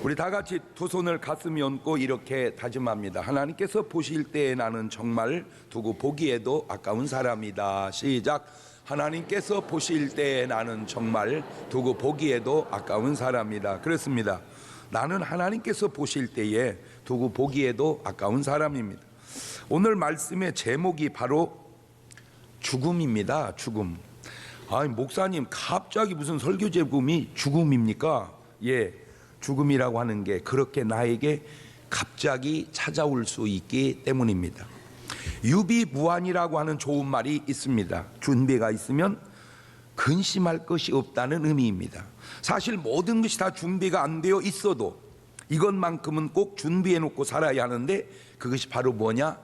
우리 다 같이 두 손을 가슴에 얹고 이렇게 다짐합니다. 하나님께서 보실 때에 나는 정말 두고 보기에도 아까운 사람이다. 시작. 하나님께서 보실 때에 나는 정말 두고 보기에도 아까운 사람이다. 그렇습니다. 나는 하나님께서 보실 때에 두고 보기에도 아까운 사람입니다. 오늘 말씀의 제목이 바로 죽음입니다. 죽음. 아니 목사님 갑자기 무슨 설교 제목이 죽음입니까? 예, 죽음이라고 하는 게 그렇게 나에게 갑자기 찾아올 수 있기 때문입니다. 유비무환이라고 하는 좋은 말이 있습니다. 준비가 있으면 근심할 것이 없다는 의미입니다. 사실 모든 것이 다 준비가 안 되어 있어도 이것만큼은 꼭 준비해 놓고 살아야 하는데 그것이 바로 뭐냐?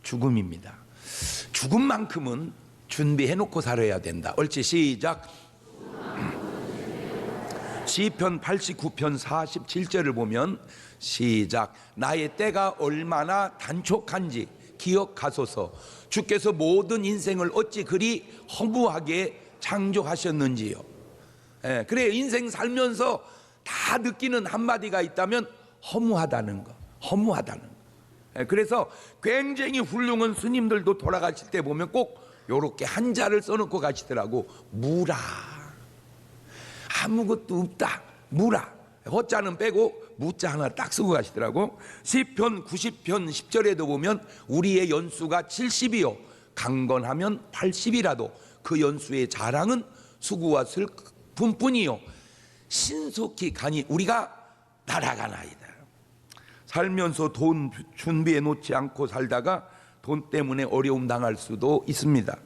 죽음입니다. 죽음만큼은 준비해 놓고 살아야 된다. 옳지, 시작. 시편 89편 47절을 보면 시작. 나의 때가 얼마나 단촉한지 기억하소서. 주께서 모든 인생을 어찌 그리 허무하게 창조하셨는지요. 예, 그래 인생 살면서 다 느끼는 한마디가 있다면 허무하다는 거, 허무하다는 거. 예, 그래서 굉장히 훌륭한 스님들도 돌아가실 때 보면 꼭 요렇게 한자를 써놓고 가시더라고. 무라, 아무것도 없다, 무라. 허자는 빼고 무자 하나 딱 쓰고 가시더라고. 시편 90편 10절에도 보면 우리의 연수가 70이요 강건하면 80이라도 그 연수의 자랑은 수고와 슬픔뿐이요 신속히 가니 우리가 날아가나이다. 살면서 돈 준비해 놓지 않고 살다가 돈 때문에 어려움 당할 수도 있습니다.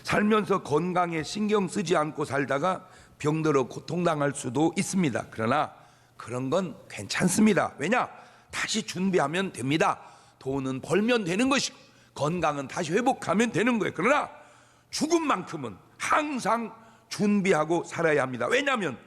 살면서 건강에 신경 쓰지 않고 살다가 병들어 고통당할 수도 있습니다. 그러나 그런 건 괜찮습니다. 왜냐? 다시 준비하면 됩니다. 돈은 벌면 되는 것이고 건강은 다시 회복하면 되는 거예요. 그러나 죽음만큼은 항상 준비하고 살아야 합니다. 왜냐하면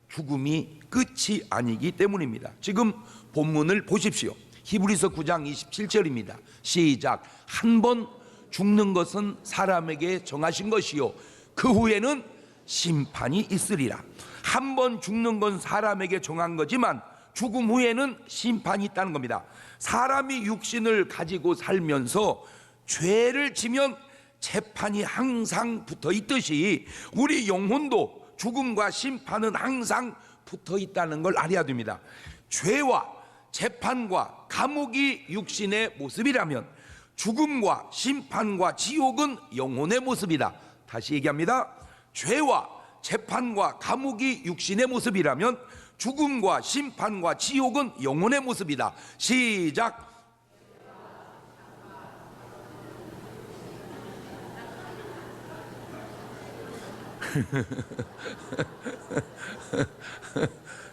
죽음이 끝이 아니기 때문입니다. 지금 본문을 보십시오. 히브리서 9장 27절입니다. 시작. 한 번 죽는 것은 사람에게 정하신 것이요 그 후에는 심판이 있으리라. 한 번 죽는 건 사람에게 정한 거지만 죽음 후에는 심판이 있다는 겁니다. 사람이 육신을 가지고 살면서 죄를 지면 재판이 항상 붙어 있듯이 우리 영혼도 죽음과 심판은 항상 붙어 있다는 걸 알아야 됩니다. 죄와 재판과 감옥이 육신의 모습이라면 죽음과 심판과 지옥은 영혼의 모습이다. 다시 얘기합니다. 죄와 재판과 감옥이 육신의 모습이라면 죽음과 심판과 지옥은 영혼의 모습이다. 시작.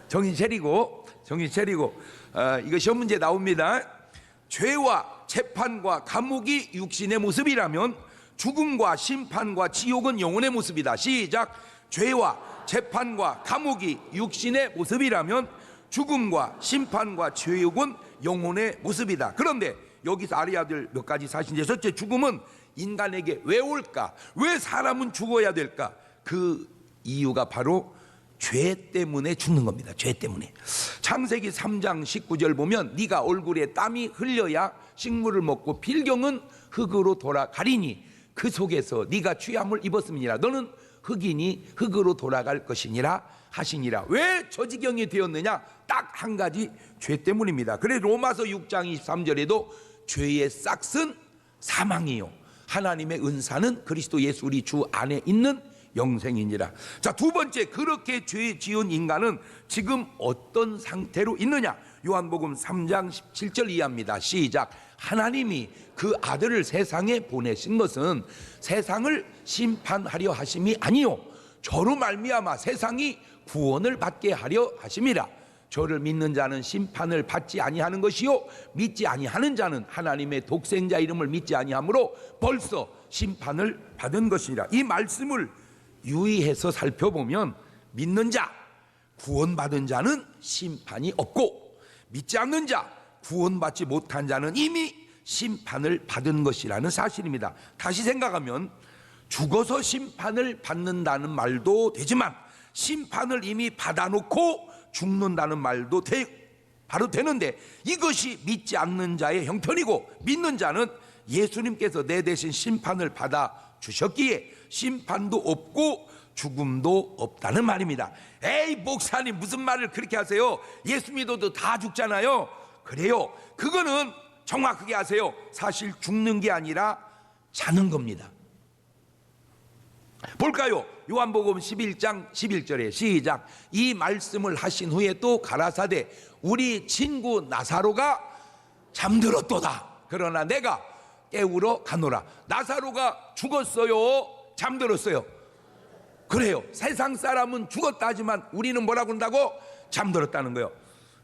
정신 차리고 이거 시험 문제 나옵니다. 죄와 재판과 감옥이 육신의 모습이라면 죽음과 심판과 지옥은 영혼의 모습이다. 시작. 죄와 재판과 감옥이 육신의 모습이라면 죽음과 심판과 지옥은 영혼의 모습이다. 그런데 여기서 알아야 될 몇 가지 사실인데, 첫째, 죽음은 인간에게 왜 올까? 왜 사람은 죽어야 될까? 그 이유가 바로 죄 때문에 죽는 겁니다. 죄 때문에. 창세기 3장 19절 보면 네가 얼굴에 땀이 흘려야 식물을 먹고 필경은 흙으로 돌아가리니 그 속에서 네가 취함을 입었음이니라. 너는 흙이니 흙으로 돌아갈 것이니라 하시니라. 왜 저 지경이 되었느냐? 딱 한 가지, 죄 때문입니다. 그래 로마서 6장 23절에도 죄의 싹은 사망이요 하나님의 은사는 그리스도 예수 우리 주 안에 있는 영생이니라. 자, 두 번째, 그렇게 죄 지은 인간은 지금 어떤 상태로 있느냐? 요한복음 3장 17절 이하입니다. 시작. 하나님이 그 아들을 세상에 보내신 것은 세상을 심판하려 하심이 아니요 저로 말미암아 세상이 구원을 받게 하려 하심이라. 저를 믿는 자는 심판을 받지 아니하는 것이요 믿지 아니하는 자는 하나님의 독생자 이름을 믿지 아니하므로 벌써 심판을 받은 것이라. 이 말씀을 유의해서 살펴보면 믿는 자, 구원받은 자는 심판이 없고 믿지 않는 자, 구원받지 못한 자는 이미 심판을 받은 것이라는 사실입니다. 다시 생각하면 죽어서 심판을 받는다는 말도 되지만 심판을 이미 받아놓고 죽는다는 말도 바로 되는데, 이것이 믿지 않는 자의 형편이고 믿는 자는 예수님께서 내 대신 심판을 받아 주셨기에 심판도 없고 죽음도 없다는 말입니다. 에이 목사님 무슨 말을 그렇게 하세요? 예수 믿어도 다 죽잖아요. 그래요. 그거는 정확하게 하세요. 사실 죽는 게 아니라 자는 겁니다. 볼까요? 요한복음 11장 11절에 시작. 이 말씀을 하신 후에 또 가라사대 우리 친구 나사로가 잠들었도다. 그러나 내가 깨우러 가노라. 나사로가 죽었어요? 잠들었어요? 그래요. 세상 사람은 죽었다 하지만 우리는 뭐라고 한다고? 잠들었다는 거예요.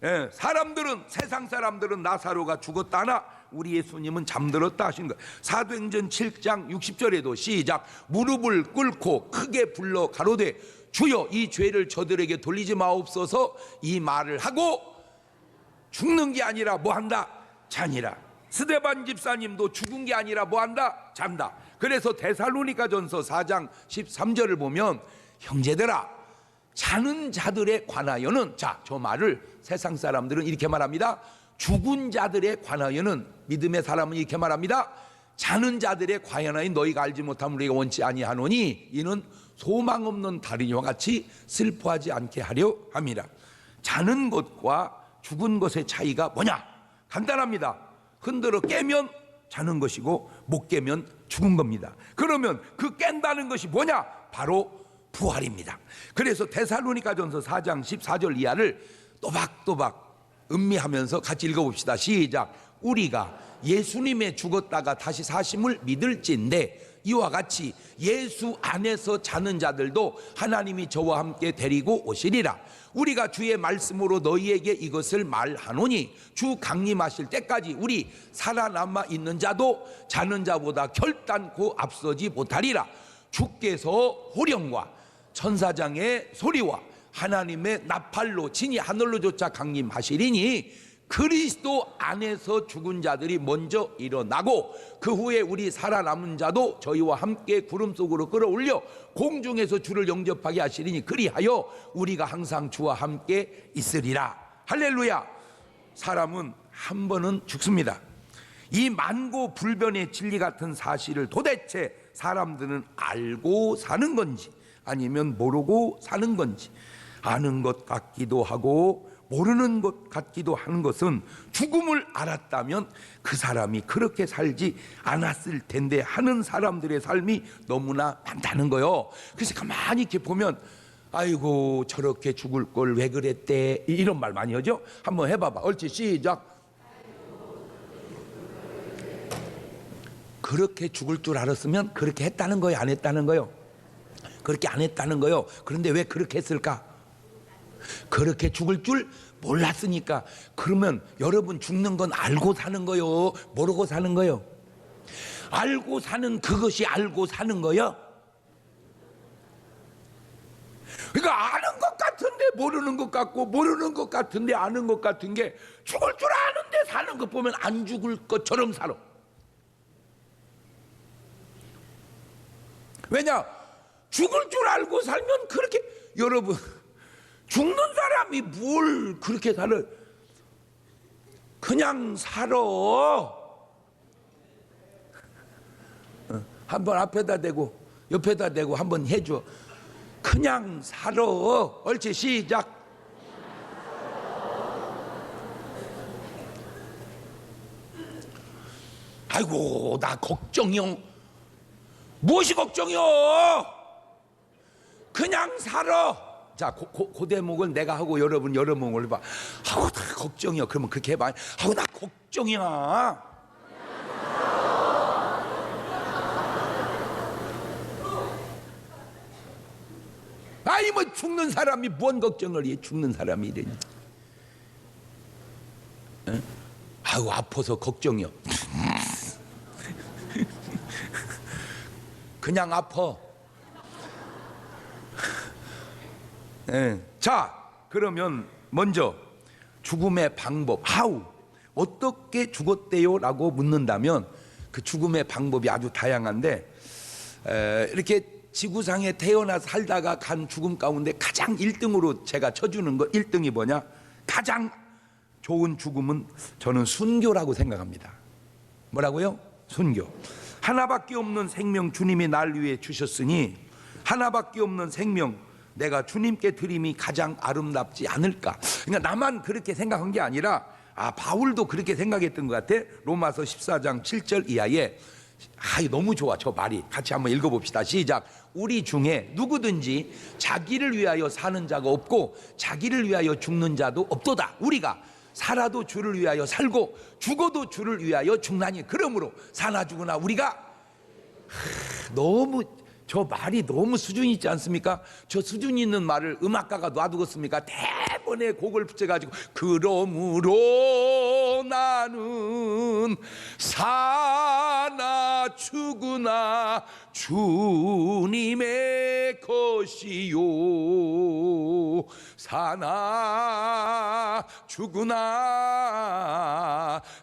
예, 사람들은, 세상 사람들은 나사로가 죽었다 하나 우리 예수님은 잠들었다 하신 거예요. 사도행전 7장 60절에도 시작. 무릎을 꿇고 크게 불러 가로되 주여 이 죄를 저들에게 돌리지 마옵소서. 이 말을 하고 죽는 게 아니라 뭐 한다? 자니라. 스데반 집사님도 죽은 게 아니라 뭐 한다? 잔다. 그래서 데살로니가전서 4장 13절을 보면 형제들아 자는 자들에 관하여는, 자, 저 말을 세상 사람들은 이렇게 말합니다. 죽은 자들에 관하여는, 믿음의 사람은 이렇게 말합니다. 자는 자들에 관하여 너희가 알지 못함을 우리가 원치 아니하노니 이는 소망 없는 달인이와 같이 슬퍼하지 않게 하려 함이라. 자는 것과 죽은 것의 차이가 뭐냐? 간단합니다. 흔들어 깨면 자는 것이고 못 깨면 죽은 겁니다. 그러면 그 깬다는 것이 뭐냐? 바로 부활입니다. 그래서 데살로니가전서 4장 14절 이하를 또박또박 음미하면서 같이 읽어봅시다. 시작. 우리가 예수님의 죽었다가 다시 사심을 믿을진데 이와 같이 예수 안에서 자는 자들도 하나님이 저와 함께 데리고 오시리라. 우리가 주의 말씀으로 너희에게 이것을 말하노니 주 강림하실 때까지 우리 살아남아 있는 자도 자는 자보다 결단코 앞서지 못하리라. 주께서 호령과 천사장의 소리와 하나님의 나팔로 진이 하늘로 쫓아 강림하시리니 그리스도 안에서 죽은 자들이 먼저 일어나고 그 후에 우리 살아남은 자도 저희와 함께 구름 속으로 끌어올려 공중에서 주를 영접하게 하시리니 그리하여 우리가 항상 주와 함께 있으리라. 할렐루야. 사람은 한 번은 죽습니다. 이 만고 불변의 진리 같은 사실을 도대체 사람들은 알고 사는 건지 아니면 모르고 사는 건지, 아는 것 같기도 하고 모르는 것 같기도 하는 것은 죽음을 알았다면 그 사람이 그렇게 살지 않았을 텐데 하는 사람들의 삶이 너무나 많다는 거요. 그래서 가만히 이렇게 보면 아이고 저렇게 죽을 걸 왜 그랬대, 이런 말 많이 하죠. 한번 해봐봐. 옳지, 시작. 그렇게 죽을 줄 알았으면 그렇게 했다는 거예요, 안 했다는 거예요? 그렇게 안 했다는 거예요. 그런데 왜 그렇게 했을까? 그렇게 죽을 줄 몰랐으니까. 그러면 여러분 죽는 건 알고 사는 거요, 모르고 사는 거요? 알고 사는 그것이 알고 사는 거요. 그러니까 아는 것 같은데 모르는 것 같고 모르는 것 같은데 아는 것 같은 게 죽을 줄 아는데 사는 것 보면 안 죽을 것처럼 살아. 왜냐? 죽을 줄 알고 살면 그렇게, 여러분 죽는 사람이 뭘 그렇게 살아? 그냥 살아. 한번 앞에다 대고 옆에다 대고 한번 해줘. 그냥 살아. 옳지, 시작. 아이고 나 걱정이요. 무엇이 걱정이요? 그냥 살아. 자, 그 대목을 내가 하고 여러분 여러목을 봐. 아우 나 걱정이야. 그러면 그렇게 해봐. 아우 나 걱정이야. 아니 뭐 죽는 사람이 뭔 걱정을 해. 죽는 사람이 이러니. 아우 아파서 걱정이야. 그냥 아파. 자, 그러면 먼저 죽음의 방법, how, 어떻게 죽었대요? 라고 묻는다면 그 죽음의 방법이 아주 다양한데, 이렇게 지구상에 태어나서 살다가 간 죽음 가운데 가장 1등으로 제가 쳐주는 거, 1등이 뭐냐? 가장 좋은 죽음은 저는 순교라고 생각합니다. 뭐라고요? 순교. 하나밖에 없는 생명 주님이 날 위해 주셨으니 하나밖에 없는 생명 내가 주님께 드림이 가장 아름답지 않을까. 그러니까 나만 그렇게 생각한 게 아니라 바울도 그렇게 생각했던 것 같아. 로마서 14장 7절 이하에 너무 좋아 저 말이. 같이 한번 읽어봅시다. 시작. 우리 중에 누구든지 자기를 위하여 사는 자가 없고 자기를 위하여 죽는 자도 없도다. 우리가 살아도 주를 위하여 살고 죽어도 주를 위하여 죽나니 그러므로 사나 죽으나 우리가 너무 저 말이 너무 수준이 있지 않습니까? 저 수준 있는 말을 음악가가 놔두겠습니까? 대번에 곡을 붙여가지고 그러므로 나는 사나 죽으나 주님의 것이요 사나 죽으나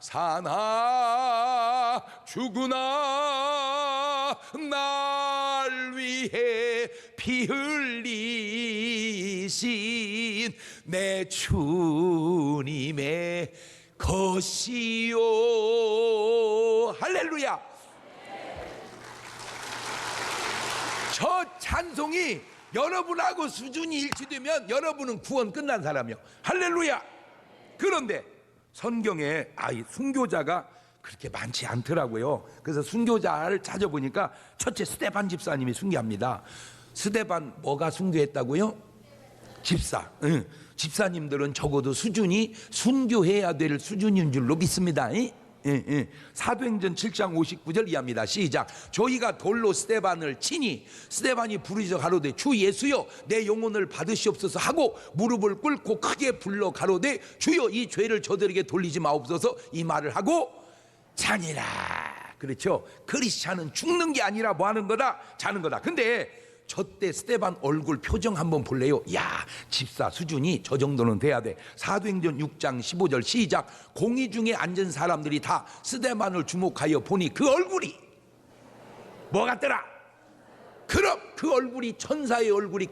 사나 죽으나 날 위해 피 흘리신 내 주님의 것이요. 할렐루야. 저 찬송이 여러분하고 수준이 일치되면 여러분은 구원 끝난 사람이요. 할렐루야. 그런데 성경에 순교자가 그렇게 많지 않더라고요. 그래서 순교자를 찾아보니까 첫째 스데반 집사님이 순교합니다. 스데반 뭐가 순교했다고요? 집사. 집사님들은 적어도 수준이 순교해야 될 수준인 줄로 믿습니다. 사도행전 7장 59절 이하입니다. 시작. 저희가 돌로 스데반을 치니 스데반이 부르짖어 가로되 주 예수여 내 영혼을 받으시옵소서 하고 무릎을 꿇고 크게 불러 가로되 주여 이 죄를 저들에게 돌리지 마옵소서 이 말을 하고 자니라. 그렇죠. 크리스찬은 죽는 게 아니라 뭐 하는 거다? 자는 거다. 근데 저때 스데반 얼굴 표정 한번 볼래요? 야, 집사 수준이 저 정도는 돼야 돼. 사도행전 6장 15절 시작. 공의 중에 앉은 사람들이 다 스데반을 주목하여 보니 그 얼굴이 뭐 같더라? 그럼 그 얼굴이 천사의 얼굴이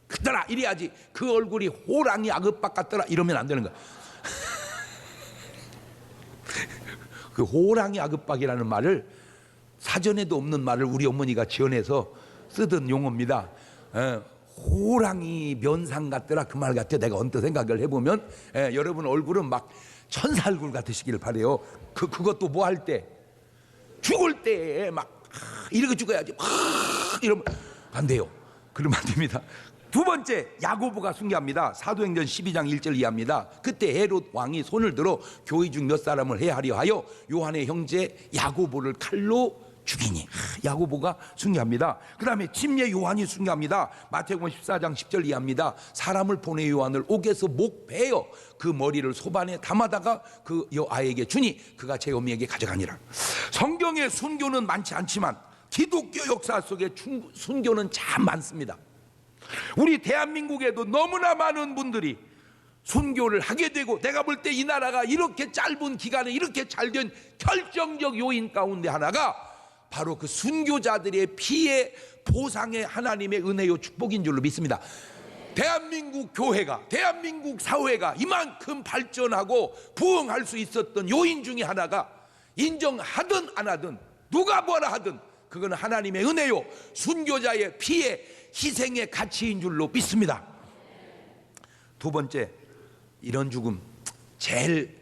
크더라 이래야지. 그 얼굴이 호랑이 아급박 같더라 이러면 안 되는 거야. 그 호랑이 아급박이라는 말을 사전에도 없는 말을 우리 어머니가 지어내서 쓰던 용어입니다. 호랑이 면상 같더라 그 말 같아. 내가 언뜻 생각을 해보면 여러분 얼굴은 막 천사 얼굴 같으시길 바래요. 그것도 뭐 할 때? 죽을 때 막 이렇게 죽어야지. 이러면 안 돼요. 그러면 안 됩니다. 두 번째 야고보가 순교합니다. 사도행전 12장 1절 이하입니다. 그때 헤롯 왕이 손을 들어 교회 중 몇 사람을 해하려 하여 요한의 형제 야고보를 칼로 죽이니 야고보가 순교합니다. 그 다음에 침례 요한이 순교합니다. 마태복음 14장 10절 이하입니다. 사람을 보내 요한을 옥에서 목 베어 그 머리를 소반에 담아다가 그 여아에게 주니 그가 제 어미에게 가져가니라. 성경에 순교는 많지 않지만 기독교 역사 속에 순교는 참 많습니다. 우리 대한민국에도 너무나 많은 분들이 순교를 하게 되고 내가 볼 때 이 나라가 이렇게 짧은 기간에 이렇게 잘 된 결정적 요인 가운데 하나가 바로 그 순교자들의 피의 보상의 하나님의 은혜요 축복인 줄로 믿습니다. 대한민국 교회가 대한민국 사회가 이만큼 발전하고 부흥할 수 있었던 요인 중에 하나가 인정하든 안 하든 누가 뭐라 하든 그거는 하나님의 은혜요 순교자의 피의 희생의 가치인 줄로 믿습니다. 두 번째 이런 죽음 제일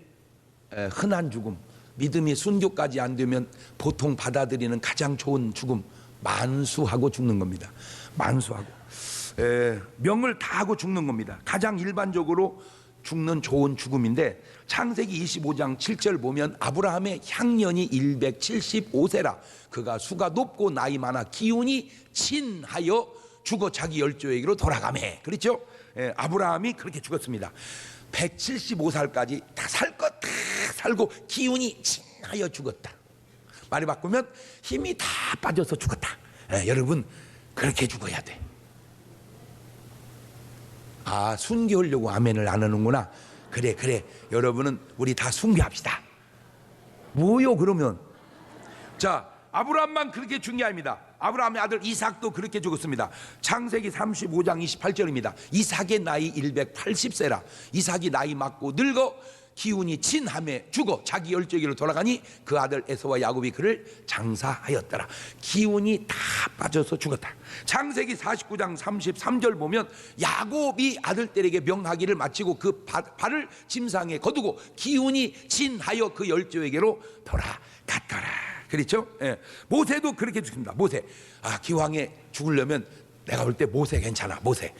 흔한 죽음 믿음이 순교까지 안 되면 보통 받아들이는 가장 좋은 죽음 만수하고 죽는 겁니다. 만수하고 명을 다하고 죽는 겁니다. 가장 일반적으로 죽는 좋은 죽음인데 창세기 25장 7절 보면 아브라함의 향년이 175세라 그가 수가 높고 나이 많아 기운이 친하여 죽어 자기 열조에게로 돌아가매. 그렇죠? 아브라함이 그렇게 죽었습니다. 175살까지 다 살 것 다 살고 기운이 칭하여 죽었다. 말이 바꾸면 힘이 다 빠져서 죽었다. 여러분 그렇게 죽어야 돼. 순교하려고 아멘을 안 하는구나. 그래 여러분은 우리 다 순교합시다. 뭐요 그러면? 자 아브라함만 그렇게 죽은 게 아닙니다. 아브라함의 아들 이삭도 그렇게 죽었습니다. 창세기 35장 28절입니다. 이삭의 나이 180세라 이삭이 나이 많고 늙어 기운이 진함에 죽어 자기 열조에게로 돌아가니 그 아들 에서와 야곱이 그를 장사하였더라. 기운이 다 빠져서 죽었다. 창세기 49장 33절 보면 야곱이 아들들에게 명하기를 마치고 그 발을 짐상에 거두고 기운이 진하여 그 열조에게로 돌아갔더라. 그렇죠? 예. 모세도 그렇게 죽습니다. 모세, 기왕에 죽으려면 내가 볼 때 모세 괜찮아. 모세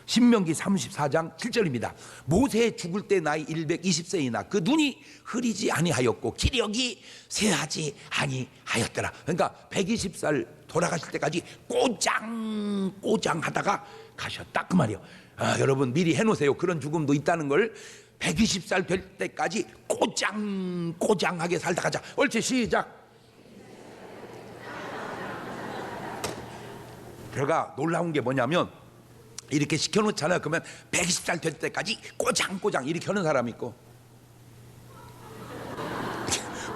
신명기 34장 7절입니다. 모세 죽을 때 나이 120세이나 그 눈이 흐리지 아니하였고 기력이 쇠하지 아니하였더라. 그러니까 120살 돌아가실 때까지 꼬장 하다가 가셨다 그 말이에요. 여러분 미리 해놓으세요. 그런 죽음도 있다는 걸. 120살 될 때까지 꼬장하게 살다 가자. 옳지, 시작. 제가 놀라운 게 뭐냐면 이렇게 시켜놓잖아요. 그러면 120살 될 때까지 꼬장 이렇게 하는 사람이 있고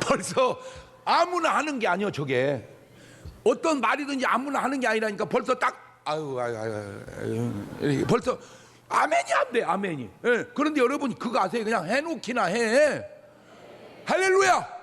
벌써 아무나 하는 게 아니요. 저게 어떤 말이든지 아무나 하는 게 아니라니까 벌써 딱 아유 벌써 아멘이 안 돼. 아멘이. 예. 그런데 여러분 그거 아세요? 그냥 해놓기나 해. 할렐루야.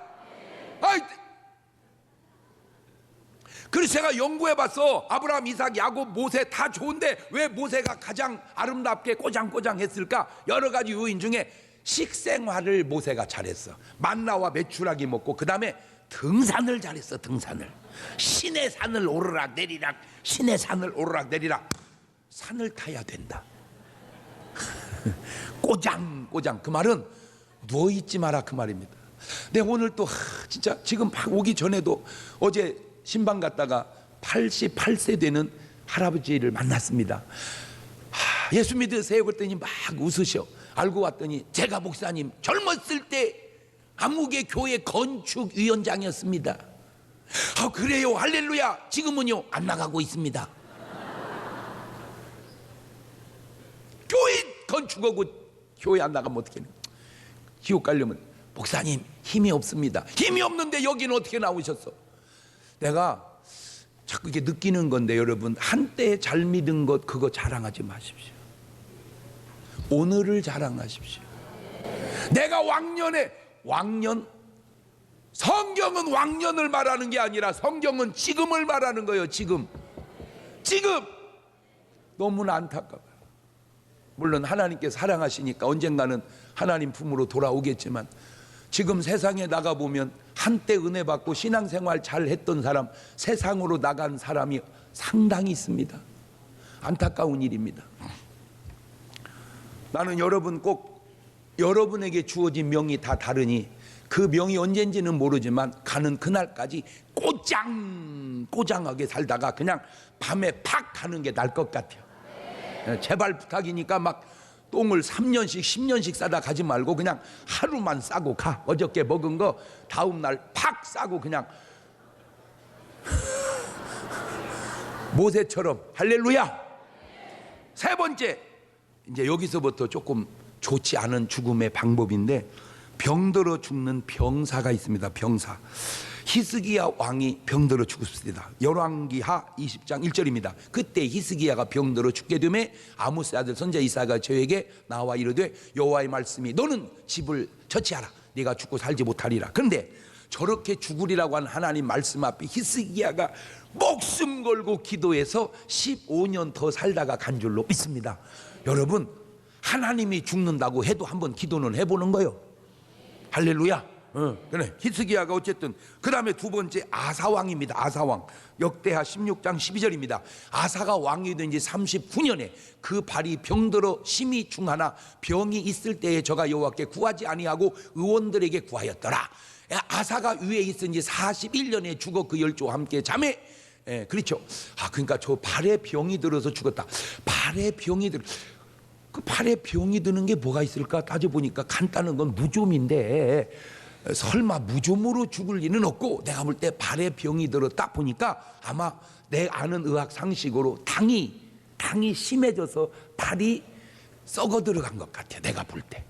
그래서 제가 연구해봤어. 아브라함, 이삭, 야곱, 모세 다 좋은데 왜 모세가 가장 아름답게 꼬장꼬장했을까? 여러 가지 요인 중에 식생활을 모세가 잘했어. 만나와 메추라기 먹고 그 다음에 등산을 잘했어. 등산을. 신의 산을 오르락 내리락, 신의 산을 오르락 내리락. 산을 타야 된다. 꼬장 그 말은 누워있지 마라 그 말입니다. 근데 오늘 또 진짜 지금 막 오기 전에도 어제 신방 갔다가 88세 되는 할아버지를 만났습니다. 예수 믿으세요? 그랬더니 막 웃으셔. 알고 왔더니 제가 목사님 젊었을 때 암흑의 교회 건축위원장이었습니다. 그래요? 할렐루야. 지금은요? 안 나가고 있습니다. 교회 건축하고 교회 안 나가면 어떻게 해요? 지옥 가려면 목사님 힘이 없습니다. 힘이 없는데 여기는 어떻게 나오셨어? 내가 자꾸 이게 느끼는 건데 여러분 한때 잘 믿은 것 그거 자랑하지 마십시오. 오늘을 자랑하십시오. 내가 왕년 성경은 왕년을 말하는 게 아니라 성경은 지금을 말하는 거예요. 지금 너무나 안타까워요. 물론 하나님께서 사랑하시니까 언젠가는 하나님 품으로 돌아오겠지만 지금 세상에 나가보면 한때 은혜 받고 신앙생활 잘 했던 사람 세상으로 나간 사람이 상당히 있습니다. 안타까운 일입니다. 나는 여러분 꼭 여러분에게 주어진 명이 다 다르니 그 명이 언젠지는 모르지만 가는 그날까지 꼬장하게 살다가 그냥 밤에 팍 가는 게 나을 것 같아요. 제발 부탁이니까 막 똥을 3년씩 10년씩 싸다 가지 말고 그냥 하루만 싸고 가. 어저께 먹은 거 다음날 팍 싸고 그냥 모세처럼. 할렐루야. 세 번째, 이제 여기서부터 조금 좋지 않은 죽음의 방법인데 병들어 죽는 병사가 있습니다. 병사. 히스기야 왕이 병들어 죽었습니다. 열왕기하 20장 1절입니다. 그때 히스기야가 병들어 죽게 되매 아모스 아들 선지자 이사야가 저에게 나와 이르되 여호와의 말씀이 너는 집을 처치하라. 네가 죽고 살지 못하리라. 그런데 저렇게 죽으리라고 한 하나님 말씀 앞에 히스기야가 목숨 걸고 기도해서 15년 더 살다가 간 줄로 믿습니다. 여러분 하나님이 죽는다고 해도 한번 기도는 해보는 거예요. 할렐루야. 그래. 히스기야가 어쨌든 그 다음에 두 번째 아사왕입니다. 아사왕. 역대하 16장 12절입니다. 아사가 왕이 된 지 39년에 그 발이 병들어 심히 중하나 병이 있을 때에 저가 여호와께 구하지 아니하고 의원들에게 구하였더라. 아사가 위에 있은 지 41년에 죽어 그 열조와 함께 잠에 그렇죠. 그러니까 저 발에 병이 들어서 죽었다. 발에 병이 들어. 그 발에 병이 드는 게 뭐가 있을까 따져보니까 간단한 건 무좀인데 설마 무좀으로 죽을 리는 없고 내가 볼 때 발에 병이 들었다 보니까 아마 내 아는 의학 상식으로 당이 심해져서 발이 썩어 들어간 것 같아. 내가 볼 때.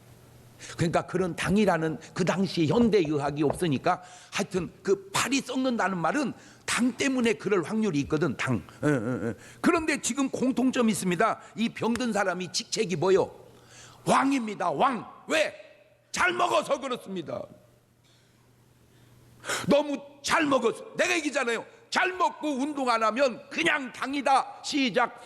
그러니까 그런 당이라는 그 당시 현대 의학이 없으니까 하여튼 그 발이 썩는다는 말은 당 때문에 그럴 확률이 있거든. 당. 그런데 지금 공통점이 있습니다. 이 병든 사람이 직책이 뭐요? 왕입니다. 왕. 왜? 잘 먹어서 그렇습니다. 너무 잘 먹어서. 내가 얘기잖아요. 잘 먹고 운동 안 하면 그냥 당이다. 시작.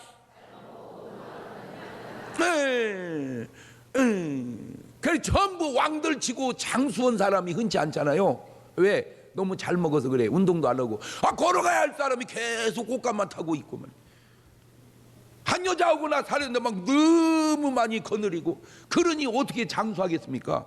그래 전부 왕들 치고 장수원 사람이 흔치 않잖아요. 왜? 너무 잘 먹어서 그래. 운동도 안 하고. 걸어가야 할 사람이 계속 꽃감만 타고 있고만. 한 여자하고나 사는데 막 너무 많이 거느리고. 그러니 어떻게 장수하겠습니까?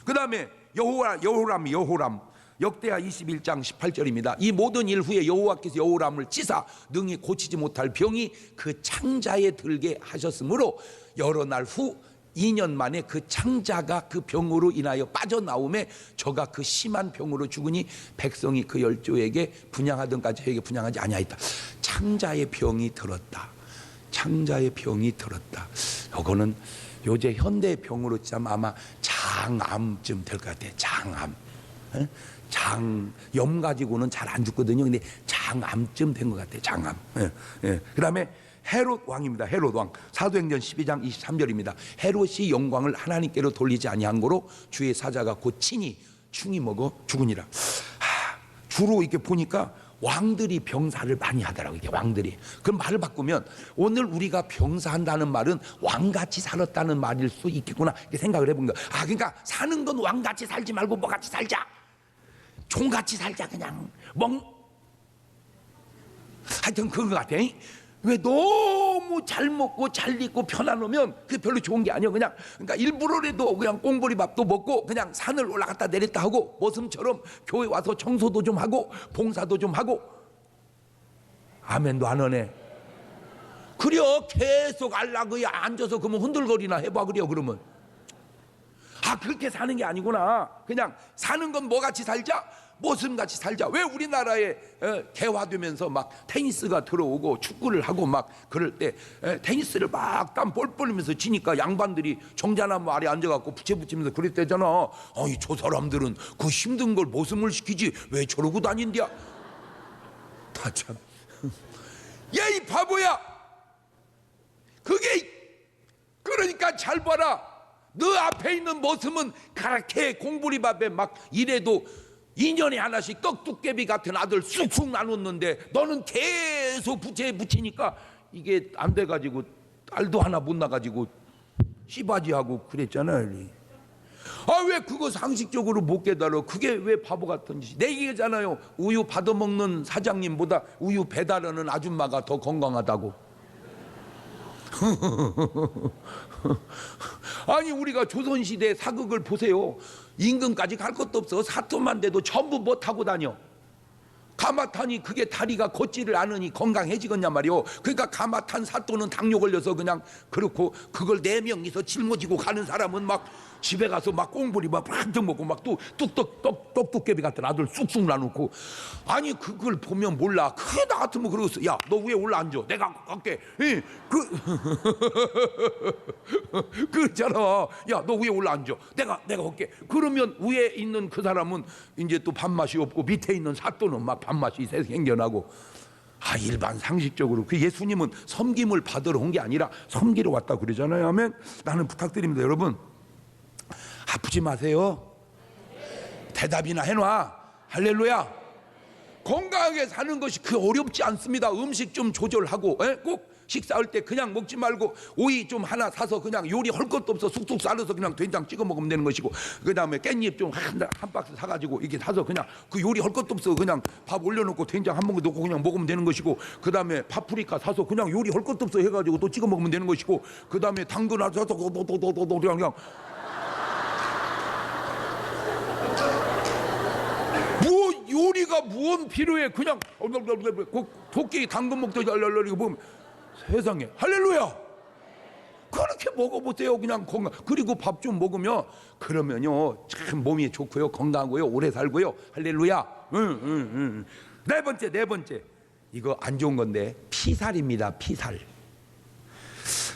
그 다음에 여호람 역대하 21장 18절입니다. 이 모든 일 후에 여호와께서 여호람을 치사 능히 고치지 못할 병이 그 창자에 들게 하셨으므로 여러 날 후 2년 만에 그 창자가 그 병으로 인하여 빠져나오매 저가 그 심한 병으로 죽으니 백성이 그 열조에게 분양하던까지 저에게 분양하지 아니하였다. 창자의 병이 들었다. 창자의 병이 들었다. 요거는 요새 현대 병으로 치면 아마 장암쯤 될 것 같아요. 장암. 장염 가지고는 잘 안 죽거든요. 근데 장암쯤 된 것 같아요. 장암. 그 다음에 헤롯 왕입니다. 헤롯 왕. 사도행전 12장 23절입니다. 헤롯이 영광을 하나님께로 돌리지 아니한 거로 주의 사자가 곧 친히 충이 먹어 죽으니라. 주로 이렇게 보니까 왕들이 병사를 많이 하더라고요. 이게 왕들이. 그럼 말을 바꾸면 오늘 우리가 병사한다는 말은 왕같이 살았다는 말일 수 있겠구나 이렇게 생각을 해본 거야. 그러니까 사는 건 왕같이 살지 말고 뭐같이 살자. 종같이 살자. 그냥 하여튼 그런 것 같아. 왜 너무 잘 먹고 잘 입고 편안하면 그게 별로 좋은 게 아니야. 그러니까 일부러라도 그냥 꽁보리밥도 먹고 그냥 산을 올라갔다 내렸다 하고 모습처럼 교회 와서 청소도 좀 하고 봉사도 좀 하고. 아멘도 안 하네. 그려 계속 알라그야 앉아서 그러면 흔들거리나 해봐. 그래요. 그러면 그렇게 사는 게 아니구나. 그냥 사는 건 뭐같이 살자? 모습같이 살자. 왜 우리나라에 개화되면서 막 테니스가 들어오고 축구를 하고 막 그럴 때 테니스를 막 땀 뻘뻘 흘리면서 치니까 양반들이 정자나무 아래 앉아갖고 부채붙이면서 그랬대잖아. 저 사람들은 그 힘든 걸 모습을 시키지 왜 저러고 다닌디야. 다 참. 야 이 바보야. 그게 그러니까 잘 봐라. 너 앞에 있는 모습은 그렇게 공부리밥에 막 이래도 2년에 하나씩 떡두께비 같은 아들 쑥쑥 나눴는데 너는 계속 부채에 붙이니까 이게 안 돼가지고 딸도 하나 못 나가지고 씨바지하고 그랬잖아요. 왜 그거 상식적으로 못 깨달아. 그게 왜 바보 같은 짓이. 내 얘기잖아요. 우유 받아먹는 사장님보다 우유 배달하는 아줌마가 더 건강하다고. 아니 우리가 조선시대 사극을 보세요. 임금까지 갈 것도 없어. 사또만 돼도 전부 뭐 타고 다녀. 가마 타니 그게 다리가 걷지를 않으니 건강해지겠냐 말이오. 그러니까 가마 탄 사또는 당뇨 걸려서 그냥 그렇고, 그걸 4명이서 짊어지고 가는 사람은 막 집에 가서 막 꽁보리 막 한정 먹고 막 또 떡두께비 같은 아들 쑥쑥 나놓고. 아니 그걸 보면 몰라. 그게 나 같으면 그러겠어. 야 너 위에 올라앉아. 내가 갈게. 그렇잖아. 야 너 위에 올라앉아. 내가 갈게. 그러면 위에 있는 그 사람은 이제 또 밥맛이 없고 밑에 있는 사또는 막 밥맛이 생겨나고. 일반 상식적으로 그 예수님은 섬김을 받으러 온 게 아니라 섬기러 왔다 그러잖아요. 아멘. 나는 부탁드립니다 여러분. 아프지 마세요. 대답이나 해놔. 할렐루야. 건강하게 사는 것이 그 어렵지 않습니다. 음식 좀 조절하고 꼭 식사할 때 그냥 먹지 말고 오이 좀 하나 사서 그냥 요리 할 것도 없어 쑥쑥 썰어서 그냥 된장 찍어 먹으면 되는 것이고, 그 다음에 깻잎 좀 한 박스 사가지고 이렇게 사서 그냥 그 요리 할 것도 없어 그냥 밥 올려놓고 된장 한 뭉개 넣고 그냥 먹으면 되는 것이고, 그 다음에 파프리카 사서 그냥 요리 할 것도 없어 해가지고 또 찍어 먹으면 되는 것이고, 그 다음에 당근 하나 사서 그냥 뭐 요리가 무언 필요해. 그냥 도끼 당근 먹듯이 이거 보면 세상에. 할렐루야. 그렇게 먹어보세요. 그냥 건강. 그리고 밥 좀 먹으면 그러면요 참 몸이 좋고요 건강하고요 오래 살고요. 할렐루야. 네 번째 이거 안 좋은 건데 피살입니다. 피살.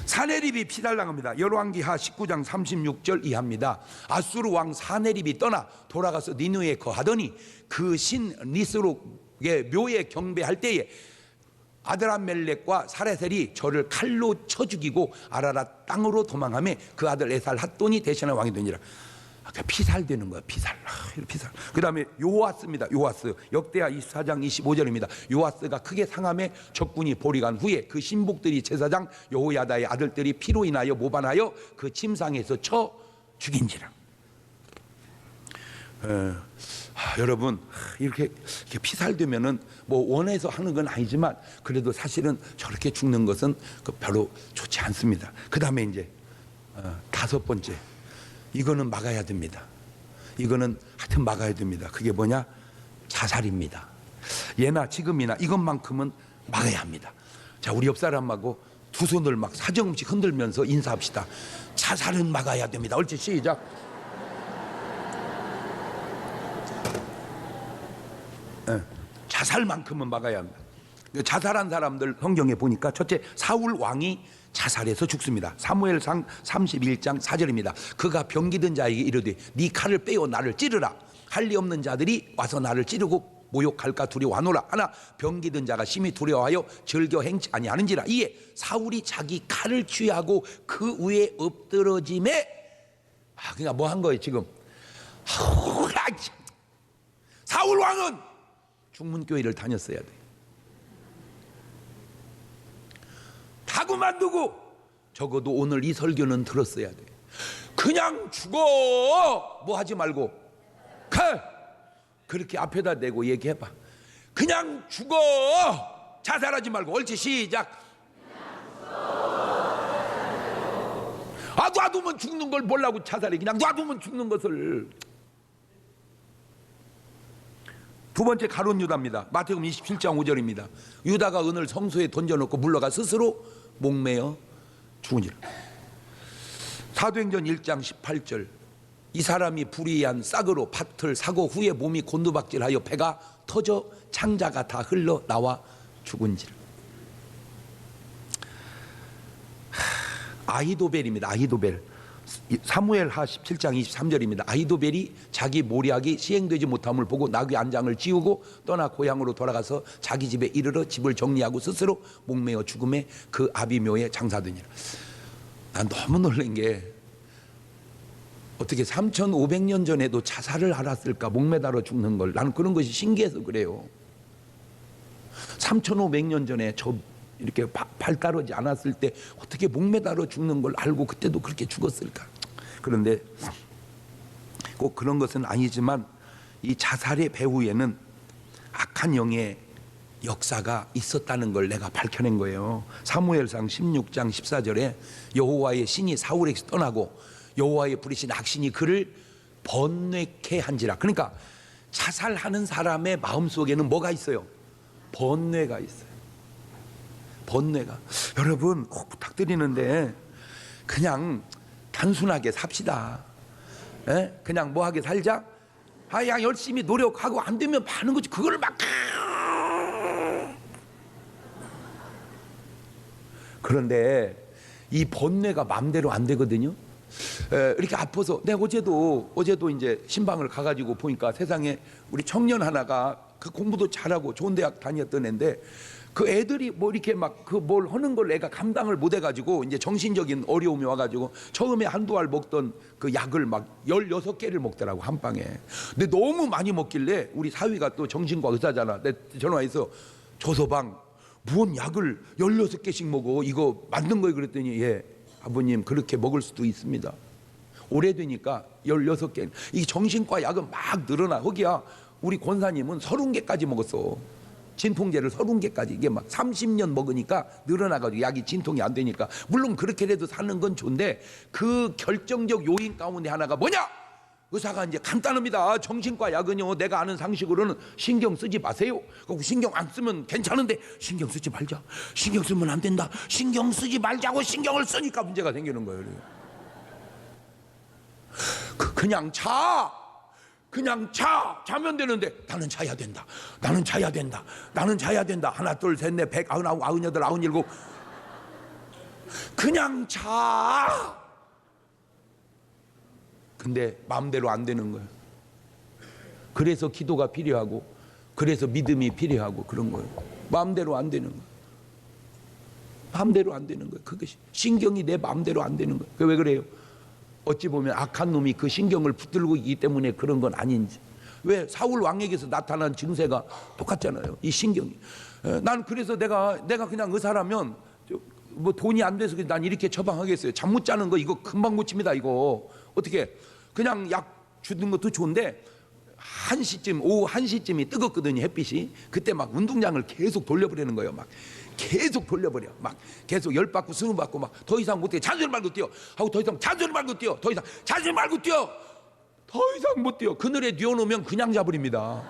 사네립이 피살당합니다. 열왕기하 19장 36절 이하입니다. 아수르 왕 사네립이 떠나 돌아가서 니느웨에 거하더니 그 신 니스록의 묘에 경배할 때에 아드람멜렉과 사레셀이 저를 칼로 쳐 죽이고 아라랏 땅으로 도망하며 그 아들 에살 핫돈이 대신할 왕이 되니라. 피살되는 거야. 피살. 피살. 그 다음에 요아스입니다. 요아스. 역대하 24장 25절입니다. 요아스가 크게 상함에 적군이 보리간 후에 그 신복들이 제사장 여호야다의 아들들이 피로 인하여 모반하여 그 침상에서 쳐 죽인지라. 여러분, 이렇게 피살되면은 뭐 원해서 하는 건 아니지만 그래도 사실은 저렇게 죽는 것은 별로 좋지 않습니다. 그 다음에 이제 다섯 번째, 이거는 막아야 됩니다. 이거는 하여튼 막아야 됩니다. 그게 뭐냐? 자살입니다. 예나 지금이나 이것만큼은 막아야 합니다. 자, 우리 옆 사람하고 두 손을 막 사정없이 흔들면서 인사합시다. 자살은 막아야 됩니다. 옳지? 시작. 자살만큼은 막아야 합니다. 자살한 사람들 성경에 보니까 첫째, 사울 왕이 자살해서 죽습니다. 사무엘상 31장 4절입니다. 그가 병기든 자에게 이르되 네 칼을 빼어 나를 찌르라. 할 리 없는 자들이 와서 나를 찌르고 모욕할까 두려워하노라. 하나 병기든 자가 심히 두려워하여 즐겨 행치 아니하는지라. 이에 사울이 자기 칼을 취하고 그 위에 엎드러짐에 그러니까 뭐 한 거예요 지금? 사울 왕은 중문교회를 다녔어야 돼. 다 그만두고 적어도 오늘 이 설교는 들었어야 돼. 그냥 죽어 뭐 하지 말고 그렇게 앞에다 대고 얘기해봐. 그냥 죽어 자살하지 말고. 옳지? 시작. 놔두면 죽는 걸 보려고 자살해. 그냥 놔두면 죽는 것을. 두 번째, 가룟 유다입니다. 마태복음 27장 5절입니다. 유다가 은을 성소에 던져놓고 물러가 스스로 목매어 죽으니라. 사도행전 1장 18절, 이 사람이 불의한 싹으로 밭을 사고 후에 몸이 곤두박질하여 배가 터져 창자가 다 흘러나와 죽은지라. 아히도벨입니다. 아히도벨. 사무엘하 17장 23절입니다. 아히도벨이 자기 모략이 시행되지 못함을 보고 나귀 안장을 지우고 떠나 고향으로 돌아가서 자기 집에 이르러 집을 정리하고 스스로 목매어 죽음에 그 아비묘에 장사되니라. 난 너무 놀란 게 어떻게 3500년 전에도 자살을 알았을까? 목매달아 죽는 걸. 나는 그런 것이 신기해서 그래요. 3500년 전에 저 이렇게 발달하지 않았을 때 어떻게 목매달아 죽는 걸 알고 그때도 그렇게 죽었을까? 그런데 꼭 그런 것은 아니지만 이 자살의 배후에는 악한 영의 역사가 있었다는 걸 내가 밝혀낸 거예요. 사무엘상 16장 14절에 여호와의 신이 사울에게서 떠나고 여호와의 부리신 악신이 그를 번뇌케 한지라. 그러니까 자살하는 사람의 마음속에는 뭐가 있어요? 번뇌가 있어요. 번뇌가. 여러분 꼭 부탁드리는데 그냥 단순하게 삽시다. 그냥 뭐하게 살자. 야 열심히 노력하고 안 되면 파는 거지. 그걸 막. 그런데 이 번뇌가 마음대로 안 되거든요. 이렇게 아파서 내가 어제도 이제 신방을 가가지고 보니까 세상에 우리 청년 하나가 그 공부도 잘하고 좋은 대학 다녔던 애인데 그 애들이 뭐 이렇게 막 그 뭘 하는 걸 애가 감당을 못 해가지고 이제 정신적인 어려움이 와가지고 처음에 한두 알 먹던 그 약을 막 16개를 먹더라고 한 방에. 근데 너무 많이 먹길래 우리 사위가 또 정신과 의사잖아. 내 전화해서 조서방 무슨 약을 16개씩 먹어 이거 맞는 거예요? 그랬더니 예 아버님 그렇게 먹을 수도 있습니다. 오래되니까 16개. 이 정신과 약은 막 늘어나. 거기야 우리 권사님은 30개까지 먹었어. 진통제를 30개까지. 이게 막 30년 먹으니까 늘어나가지고 약이 진통이 안 되니까. 물론 그렇게라도 사는 건 좋은데 그 결정적 요인 가운데 하나가 뭐냐? 의사가 이제 간단합니다. 정신과 약은요 내가 아는 상식으로는 신경 쓰지 마세요. 신경 안 쓰면 괜찮은데 신경 쓰지 말자. 신경 쓰면 안 된다. 신경 쓰지 말자고 신경을 쓰니까 문제가 생기는 거예요. 그냥 자면 되는데 나는 자야 된다. 나는 자야 된다. 나는 자야 된다. 하나 둘 셋 넷 199, 98, 97 그냥 자. 근데 마음대로 안 되는 거예요. 그래서 기도가 필요하고 그래서 믿음이 필요하고 그런 거예요. 마음대로 안 되는 거예요. 마음대로 안 되는 거예요. 그것이 신경이 내 마음대로 안 되는 거예요. 왜 그래요? 어찌 보면 악한 놈이 그 신경을 붙들고 있기 때문에 그런 건 아닌지. 왜 사울 왕에게서 나타난 증세가 똑같잖아요. 이 신경이. 난 그래서 내가 그냥 의사라면 뭐 돈이 안 돼서 난 이렇게 처방하겠어요. 잠 못 자는 거 이거 금방 고칩니다. 이거 어떻게 그냥 약 주는 것도 좋은데 1시쯤 오후 1시쯤이 뜨겁거든요. 햇빛이. 그때 막 운동장을 계속 돌려버리는 거예요. 막 계속 돌려버려. 막 계속 10바퀴 20바퀴 막 더 이상 못해. 잔소리 말고 뛰어 하고 더 이상 잔소리 말고 뛰어. 더 이상 잔소리 말고 뛰어. 더 이상 못 뛰어. 그늘에 뛰어놓으면 그냥 자버립니다.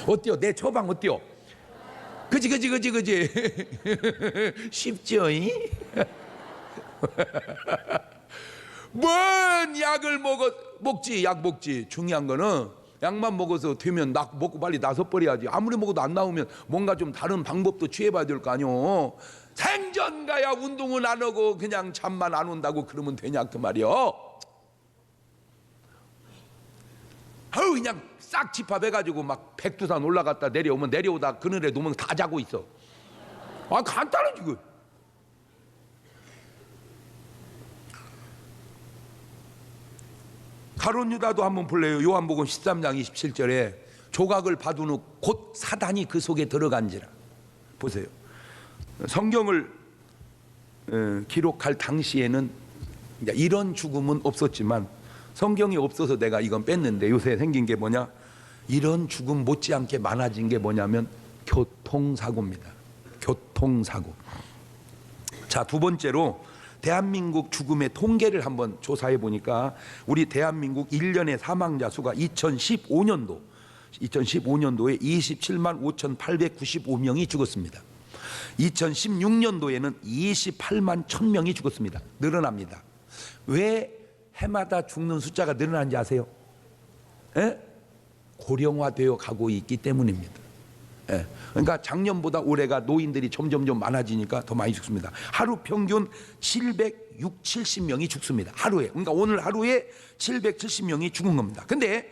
어때요? 내 처방 어때요? 그지 쉽죠? 뭔 약을 먹지. 약 먹지. 중요한 거는 약만 먹어서 되면 먹고 빨리 나서버려야지. 아무리 먹어도 안 나오면 뭔가 좀 다른 방법도 취해봐야 될 거 아니오. 생전 가야 운동은 안 하고 그냥 잠만 안 온다고 그러면 되냐 그 말이요. 아유 그냥 싹 집합해가지고 막 백두산 올라갔다 내려오면 내려오다 그늘에 놓으면 다 자고 있어. 아 간단하지 그. 가룟 유다도 한번 볼래요. 요한복음 13장 27절에 조각을 받은 후 곧 사단이 그 속에 들어간지라. 보세요. 성경을 기록할 당시에는 이런 죽음은 없었지만 성경이 없어서 내가 이건 뺐는데 요새 생긴 게 뭐냐? 이런 죽음 못지않게 많아진 게 뭐냐면 교통사고입니다. 교통사고. 자, 두 번째로 대한민국 죽음의 통계를 한번 조사해 보니까 우리 대한민국 1년의 사망자 수가 2015년도에 27만 5,895명이 죽었습니다. 2016년도에는 28만 1,000명이 죽었습니다. 늘어납니다. 왜 해마다 죽는 숫자가 늘어나는지 아세요? 고령화되어 가고 있기 때문입니다. 그러니까 작년보다 올해가 노인들이 점점 많아지니까 더 많이 죽습니다. 하루 평균 770명이 죽습니다. 하루에. 그러니까 오늘 하루에 770명이 죽은 겁니다. 근데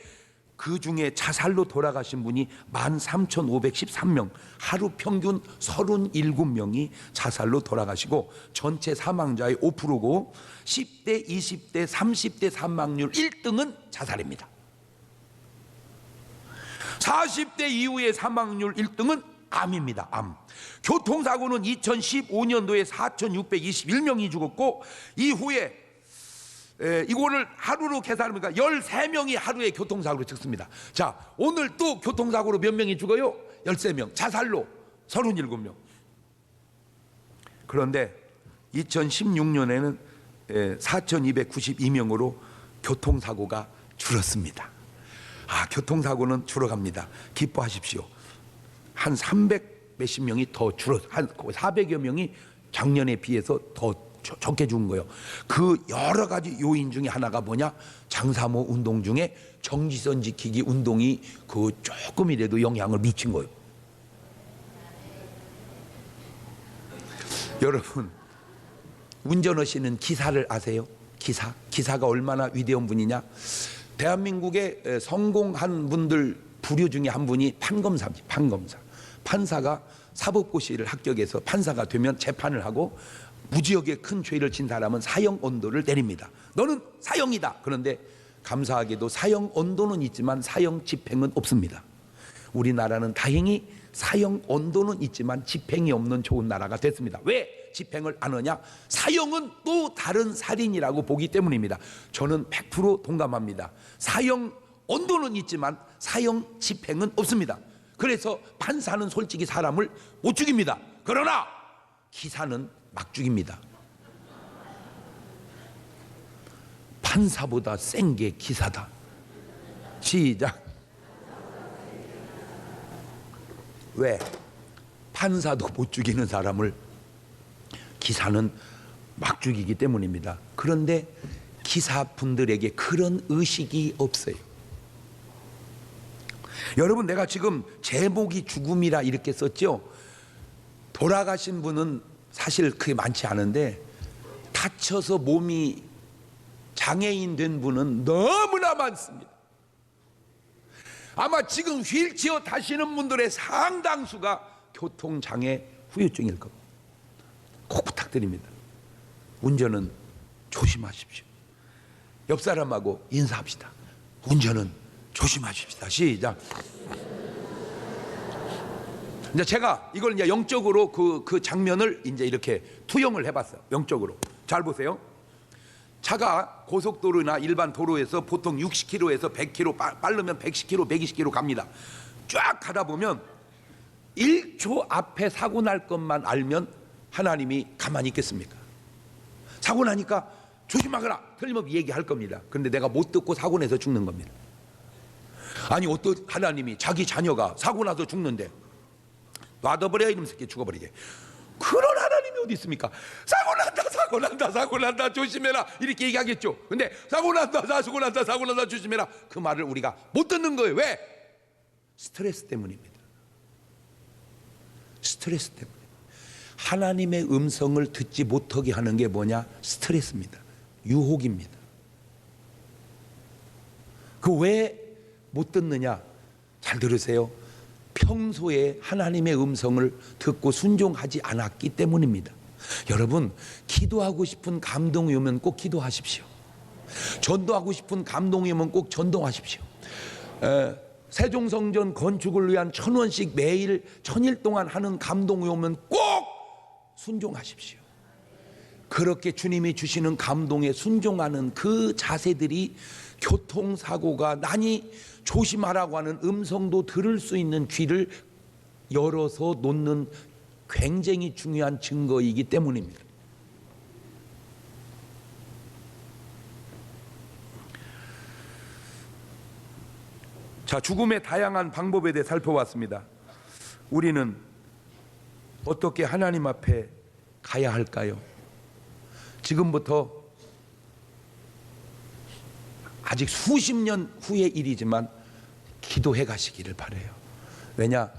그 중에 자살로 돌아가신 분이 13,513명, 하루 평균 37명이 자살로 돌아가시고 전체 사망자의 5%고 10대, 20대, 30대 사망률 1등은 자살입니다. 40대 이후의 사망률 1등은 암입니다. 암. 교통사고는 2015년도에 4,621명이 죽었고 이후에 이거를 하루로 계산하니까 13명이 하루에 교통사고로 죽습니다. 자, 오늘 또 교통사고로 몇 명이 죽어요? 13명. 자살로 37명. 그런데 2016년에는 4,292명으로 교통사고가 줄었습니다. 아, 교통사고는 줄어갑니다. 기뻐하십시오. 한 300 몇십 명이 더 줄었어. 한 400여 명이 작년에 비해서 더 적게 죽은 거예요. 그 여러 가지 요인 중에 하나가 뭐냐? 장사모 운동 중에 정지선 지키기 운동이 그 조금이라도 영향을 미친 거예요. 여러분, 운전하시는 기사를 아세요? 기사가 얼마나 위대한 분이냐? 대한민국의 성공한 분들 부류 중에 한 분이 판검사입니다. 판검사. 판사가 사법고시를 합격해서 판사가 되면 재판을 하고 무지하게 큰 죄를 진 사람은 사형 언도를 내립니다. 너는 사형이다. 그런데 감사하게도 사형 언도는 있지만 사형 집행은 없습니다. 우리나라는 다행히 사형 언도는 있지만 집행이 없는 좋은 나라가 됐습니다. 왜 집행을 안 하냐? 사형은 또 다른 살인이라고 보기 때문입니다. 저는 100% 동감합니다. 사형 언도는 있지만 사형 집행은 없습니다. 그래서 판사는 솔직히 사람을 못 죽입니다. 그러나 기사는 막 죽입니다. 판사보다 센 게 기사다. 시작. 왜? 판사도 못 죽이는 사람을 기사는 막 죽이기 때문입니다. 그런데 기사분들에게 그런 의식이 없어요. 여러분, 내가 지금 제목이 죽음이라 이렇게 썼죠. 돌아가신 분은 사실 그게 많지 않은데 다쳐서 몸이 장애인 된 분은 너무나 많습니다. 아마 지금 휠체어 타시는 분들의 상당수가 교통장애 후유증일 겁니다. 꼭 부탁드립니다. 운전은 조심하십시오. 옆 사람하고 인사합시다. 운전은 조심하십시다. 시작. 이제 제가 이걸 이제 영적으로 그 장면을 이제 이렇게 투영을 해봤어요. 영적으로. 잘 보세요. 차가 고속도로나 일반 도로에서 보통 60km에서 100km, 빠르면 110km, 120km 갑니다. 쫙 가다 보면 1초 앞에 사고 날 것만 알면 하나님이 가만히 있겠습니까? 사고 나니까 조심하거라, 틀림없이 얘기할 겁니다. 그런데 내가 못 듣고 사고 내서 죽는 겁니다. 아니 어떤 하나님이 자기 자녀가 사고 나서 죽는데 놔둬버려 이놈 새끼 죽어버리게. 그런 하나님이 어디 있습니까? 사고 난다, 사고 난다, 사고 난다, 조심해라 이렇게 얘기하겠죠. 근데 사고 난다, 사고 난다, 사고 난다, 조심해라, 그 말을 우리가 못 듣는 거예요. 왜? 스트레스 때문입니다. 스트레스 때문에. 하나님의 음성을 듣지 못하게 하는 게 뭐냐? 스트레스입니다. 유혹입니다. 그 왜 못 듣느냐? 잘 들으세요. 평소에 하나님의 음성을 듣고 순종하지 않았기 때문입니다. 여러분, 기도하고 싶은 감동이 오면 꼭 기도하십시오. 전도하고 싶은 감동이 오면 꼭 전도하십시오. 세종성전 건축을 위한 1,000원씩 매일 1000일 동안 하는 감동이 오면 꼭 순종하십시오. 그렇게 주님이 주시는 감동에 순종하는 그 자세들이 교통사고가 나니 조심하라고 하는 음성도 들을 수 있는 귀를 열어서 놓는 굉장히 중요한 증거이기 때문입니다. 자, 죽음의 다양한 방법에 대해 살펴봤습니다. 우리는 어떻게 하나님 앞에 가야 할까요? 지금부터 아직 수십 년 후의 일이지만 기도해 가시기를 바라요. 왜냐?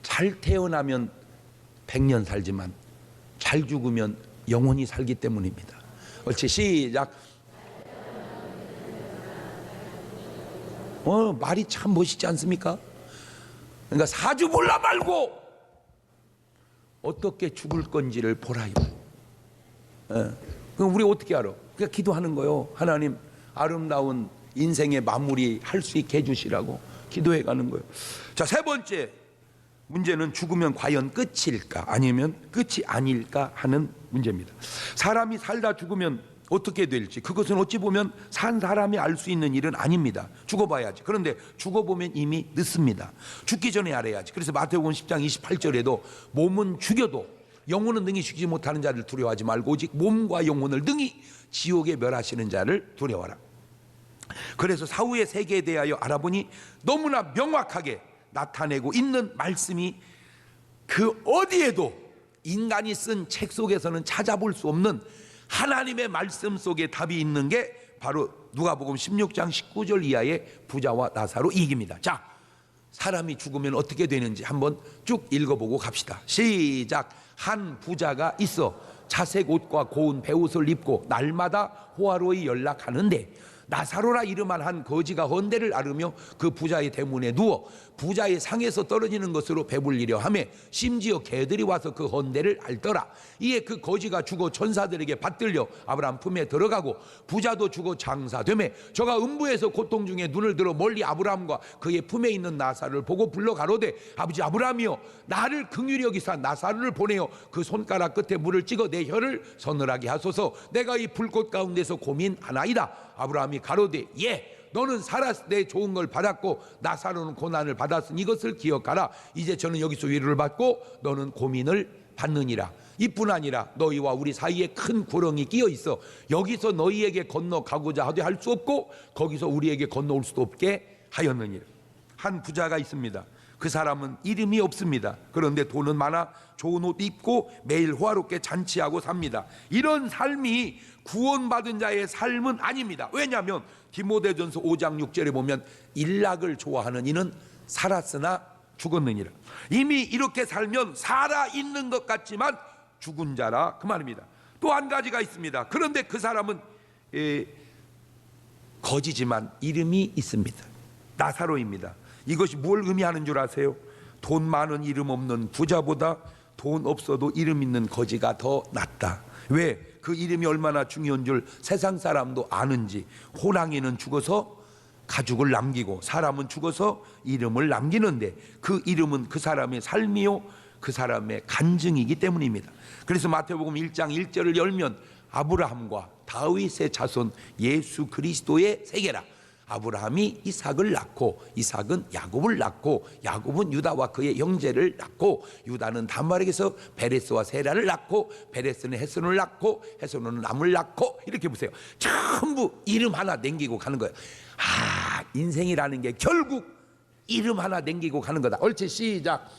잘 태어나면 100년 살지만 잘 죽으면 영원히 살기 때문입니다. 옳지, 시작. 말이 참 멋있지 않습니까? 그러니까 사주 몰라 말고 어떻게 죽을 건지를 보라요. 그럼 우리 어떻게 알아? 그냥 기도하는 거요. 하나님, 아름다운 인생의 마무리 할 수 있게 해주시라고 기도해 가는 거예요. 자, 세 번째 문제는 죽으면 과연 끝일까 아니면 끝이 아닐까 하는 문제입니다. 사람이 살다 죽으면 어떻게 될지, 그것은 어찌 보면 산 사람이 알 수 있는 일은 아닙니다. 죽어봐야지. 그런데 죽어보면 이미 늦습니다. 죽기 전에 알아야지. 그래서 마태복음 10장 28절에도 몸은 죽여도 영혼은 능히 죽이지 못하는 자를 두려워하지 말고 오직 몸과 영혼을 능히 지옥에 멸하시는 자를 두려워하라. 그래서 사후의 세계에 대하여 알아보니 너무나 명확하게 나타내고 있는 말씀이 그 어디에도 인간이 쓴 책 속에서는 찾아볼 수 없는 하나님의 말씀 속에 답이 있는 게 바로 누가복음 16장 19절 이하의 부자와 나사로 이익입니다. 자, 사람이 죽으면 어떻게 되는지 한번 쭉 읽어보고 갑시다. 시작. 한 부자가 있어 자색 옷과 고운 베옷을 입고 날마다 호화로이 연락하는데 나사로라 이름한 한 거지가 헌대를 앓으며 그 부자의 대문에 누워 부자의 상에서 떨어지는 것으로 배불리려 하며 심지어 개들이 와서 그 헌대를 앓더라. 이에 그 거지가 죽어 천사들에게 받들려 아브라함 품에 들어가고 부자도 죽어 장사되매 저가 음부에서 고통 중에 눈을 들어 멀리 아브라함과 그의 품에 있는 나사로를 보고 불러 가로되 아버지 아브라함이여 나를 긍휼히 여기사 나사로를 보내어 그 손가락 끝에 물을 찍어 내 혀를 서늘하게 하소서. 내가 이 불꽃 가운데서 고민하나이다. 아브라함이 가로되 예 너는 살았을 때 좋은 걸 받았고 나사로는 고난을 받았으니 이것을 기억하라. 이제 저는 여기서 위로를 받고 너는 고민을 받느니라. 이뿐 아니라 너희와 우리 사이에 큰 구렁이 끼어 있어 여기서 너희에게 건너가고자 하되 할 수 없고 거기서 우리에게 건너올 수도 없게 하였느니라. 한 부자가 있습니다. 그 사람은 이름이 없습니다. 그런데 돈은 많아 좋은 옷 입고 매일 호화롭게 잔치하고 삽니다. 이런 삶이 구원받은 자의 삶은 아닙니다. 왜냐하면 디모데전서 5장 6절에 보면 일락을 좋아하는 이는 살았으나 죽었느니라. 이미 이렇게 살면 살아있는 것 같지만 죽은 자라 그 말입니다. 또 한 가지가 있습니다. 그런데 그 사람은 거지지만 이름이 있습니다. 나사로입니다. 이것이 뭘 의미하는 줄 아세요? 돈 많은 이름 없는 부자보다 돈 없어도 이름 있는 거지가 더 낫다. 왜? 그 이름이 얼마나 중요한 줄 세상 사람도 아는지, 호랑이는 죽어서 가죽을 남기고 사람은 죽어서 이름을 남기는데 그 이름은 그 사람의 삶이요 그 사람의 간증이기 때문입니다. 그래서 마태복음 1장 1절을 열면 아브라함과 다윗의 자손 예수 그리스도의 세계라. 아브라함이 이삭을 낳고 이삭은 야곱을 낳고 야곱은 유다와 그의 형제를 낳고 유다는 단말에게서 베레스와 세라를 낳고 베레스는 헤스론을 낳고 헤스론은 람을 낳고, 이렇게 보세요. 전부 이름 하나 남기고 가는 거예요. 인생이라는 게 결국 이름 하나 남기고 가는 거다. 옳지, 시작.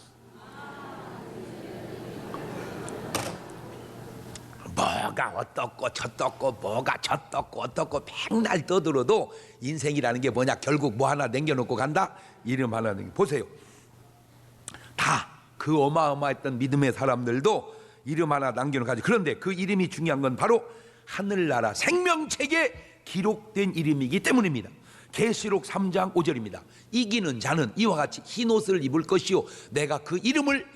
뭐가 어떻고 저떻고 뭐가 저떻고 어떻고 맨날 떠들어도 인생이라는 게 뭐냐, 결국 뭐 하나 남겨놓고 간다. 이름 하나 남겨. 보세요, 다 그 어마어마했던 믿음의 사람들도 이름 하나 남겨놓고 가지. 그런데 그 이름이 중요한 건 바로 하늘나라 생명책에 기록된 이름이기 때문입니다. 계시록 3장 5절입니다. 이기는 자는 이와 같이 흰 옷을 입을 것이요 내가 그 이름을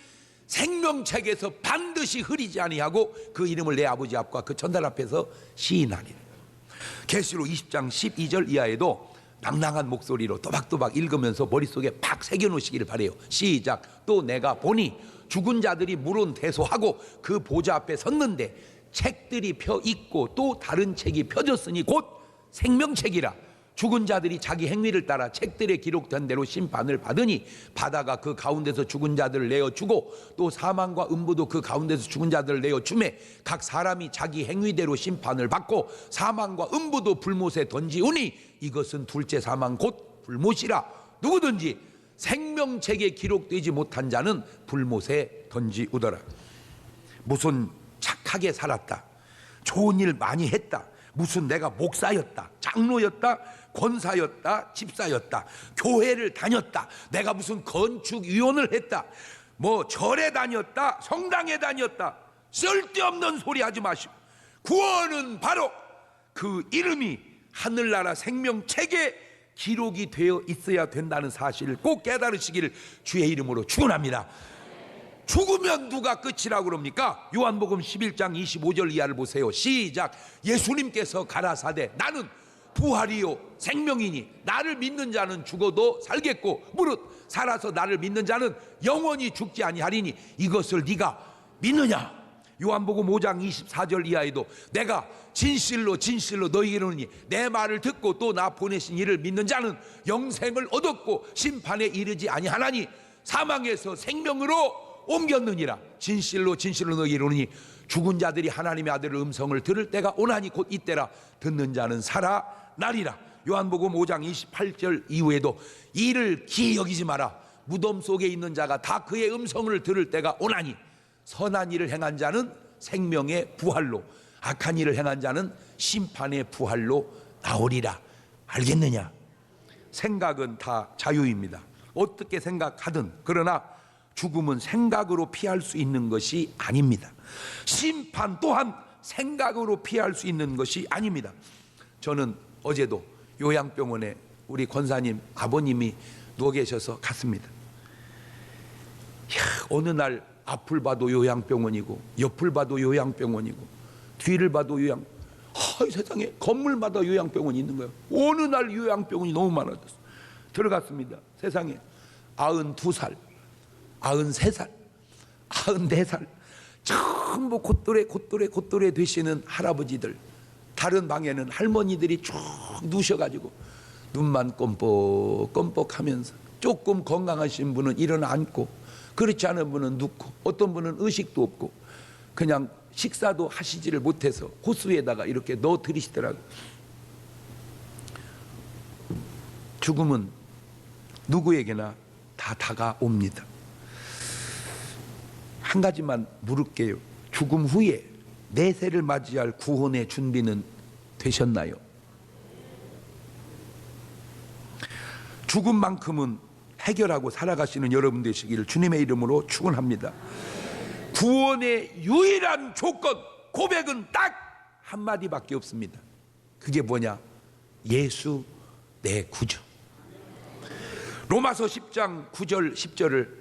생명책에서 반드시 흐리지 아니하고 그 이름을 내 아버지 앞과 그 천사 앞에서 시인하리라. 계시록 20장 12절 이하에도 낭낭한 목소리로 또박또박 읽으면서 머릿속에 팍 새겨놓으시기를 바라요. 시작. 또 내가 보니 죽은 자들이 물은 대소하고 그 보좌 앞에 섰는데 책들이 펴 있고 또 다른 책이 펴졌으니 곧 생명책이라. 죽은 자들이 자기 행위를 따라 책들에 기록된 대로 심판을 받으니 바다가 그 가운데서 죽은 자들을 내어주고 또 사망과 음부도 그 가운데서 죽은 자들을 내어주매 각 사람이 자기 행위대로 심판을 받고 사망과 음부도 불못에 던지우니 이것은 둘째 사망 곧 불못이라. 누구든지 생명책에 기록되지 못한 자는 불못에 던지우더라. 무슨 착하게 살았다, 좋은 일 많이 했다, 무슨 내가 목사였다, 장로였다, 권사였다, 집사였다, 교회를 다녔다, 내가 무슨 건축위원을 했다, 뭐 절에 다녔다, 성당에 다녔다, 쓸데없는 소리 하지 마시고 구원은 바로 그 이름이 하늘나라 생명책에 기록이 되어 있어야 된다는 사실을 꼭 깨달으시기를 주의 이름으로 축원합니다. 죽으면 누가 끝이라고 그럽니까? 요한복음 11장 25절 이하를 보세요. 시작. 예수님께서 가라사대 나는 부활이요 생명이니 나를 믿는 자는 죽어도 살겠고 무릇 살아서 나를 믿는 자는 영원히 죽지 아니하리니 이것을 네가 믿느냐? 요한복음 5장 24절 이하에도 내가 진실로 진실로 너희에게 이르노니 내 말을 듣고 또 나 보내신 이를 믿는 자는 영생을 얻었고 심판에 이르지 아니하나니 사망에서 생명으로 옮겼느니라. 진실로 진실로 너희에게 이르노니 죽은 자들이 하나님의 아들의 음성을 들을 때가 오나니 곧 이때라. 듣는 자는 살아나리라. 요한복음 5장 28절 이후에도 이를 기이 여기지 마라. 무덤 속에 있는 자가 다 그의 음성을 들을 때가 오나니 선한 일을 행한 자는 생명의 부활로 악한 일을 행한 자는 심판의 부활로 나오리라. 알겠느냐? 생각은 다 자유입니다. 어떻게 생각하든. 그러나 죽음은 생각으로 피할 수 있는 것이 아닙니다. 심판 또한 생각으로 피할 수 있는 것이 아닙니다. 저는 어제도 요양병원에 우리 권사님 아버님이 누워 계셔서 갔습니다. 어느 날 앞을 봐도 요양병원이고 옆을 봐도 요양병원이고 뒤를 봐도 세상에 건물마다 요양병원이 있는 거예요. 어느 날 요양병원이 너무 많아졌어요. 들어갔습니다. 세상에 92살 93살 94살 전부 곧돌에 되시는 할아버지들, 다른 방에는 할머니들이 쭉 누우셔가지고 눈만 껌뻑껌뻑하면서 조금 건강하신 분은 일어나 앉고 그렇지 않은 분은 눕고 어떤 분은 의식도 없고 그냥 식사도 하시지를 못해서 호수에다가 이렇게 넣어 드리시더라고요. 죽음은 누구에게나 다 다가옵니다. 한 가지만 물을게요. 죽음 후에 내세를 맞이할 구원의 준비는 되셨나요? 죽음만큼은 해결하고 살아가시는 여러분 되시기를 주님의 이름으로 축원합니다. 구원의 유일한 조건, 고백은 딱 한마디밖에 없습니다. 그게 뭐냐? 예수 내 구주. 로마서 10장 9절 10절을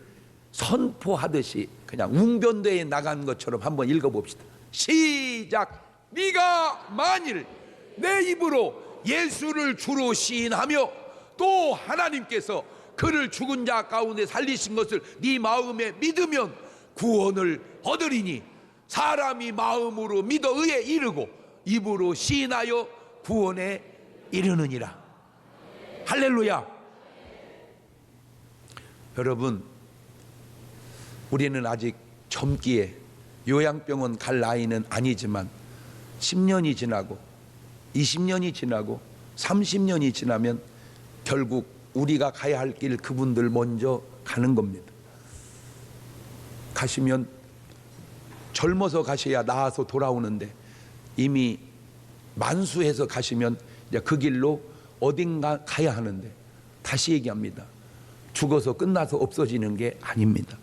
선포하듯이 그냥 웅변대에 나간 것처럼 한번 읽어봅시다. 시작. 네가 만일 내 입으로 예수를 주로 시인하며 또 하나님께서 그를 죽은 자 가운데 살리신 것을 네 마음에 믿으면 구원을 얻으리니 사람이 마음으로 믿어 의에 이르고 입으로 시인하여 구원에 이르느니라. 할렐루야. 여러분, 우리는 아직 젊기에 요양병원 갈 나이는 아니지만 10년이 지나고 20년이 지나고 30년이 지나면 결국 우리가 가야 할 길 그분들 먼저 가는 겁니다. 가시면 젊어서 가셔야 나아서 돌아오는데 이미 만수해서 가시면 이제 그 길로 어딘가 가야 하는데, 다시 얘기합니다. 죽어서 끝나서 없어지는 게 아닙니다.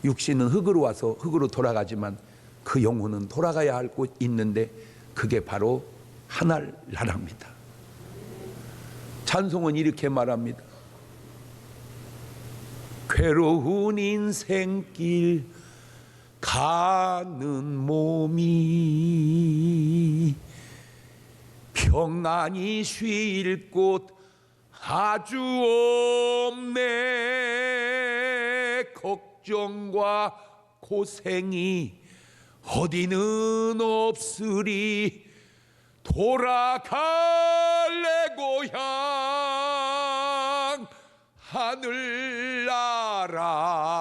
육신은 흙으로 와서 흙으로 돌아가지만 그 영혼은 돌아가야 할 곳 있는데 그게 바로 하늘나라입니다. 찬송은 이렇게 말합니다. 괴로운 인생길 가는 몸이 평안히 쉴 곳 아주 없네. 걱정과 고생이 어디는 없으리. 돌아갈래 고향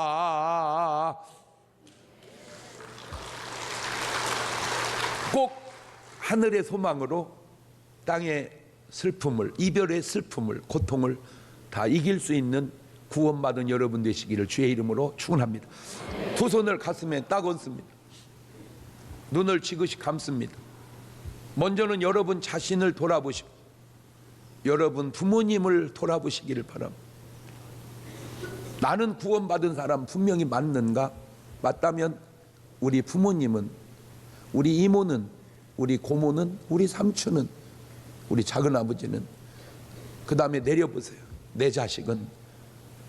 하늘나라. 꼭 하늘의 소망으로 땅의 슬픔을, 이별의 슬픔을, 고통을 다 이길 수 있는 구원받은 여러분 되시기를 주의 이름으로 축원합니다. 두 손을 가슴에 딱 얹습니다. 눈을 지그시 감습니다. 먼저는 여러분 자신을 돌아보시고 여러분 부모님을 돌아보시기를 바랍니다. 나는 구원받은 사람 분명히 맞는가? 맞다면 우리 부모님은, 우리 이모는, 우리 고모는, 우리 삼촌은, 우리 작은아버지는, 그 다음에 내려보세요. 내 자식은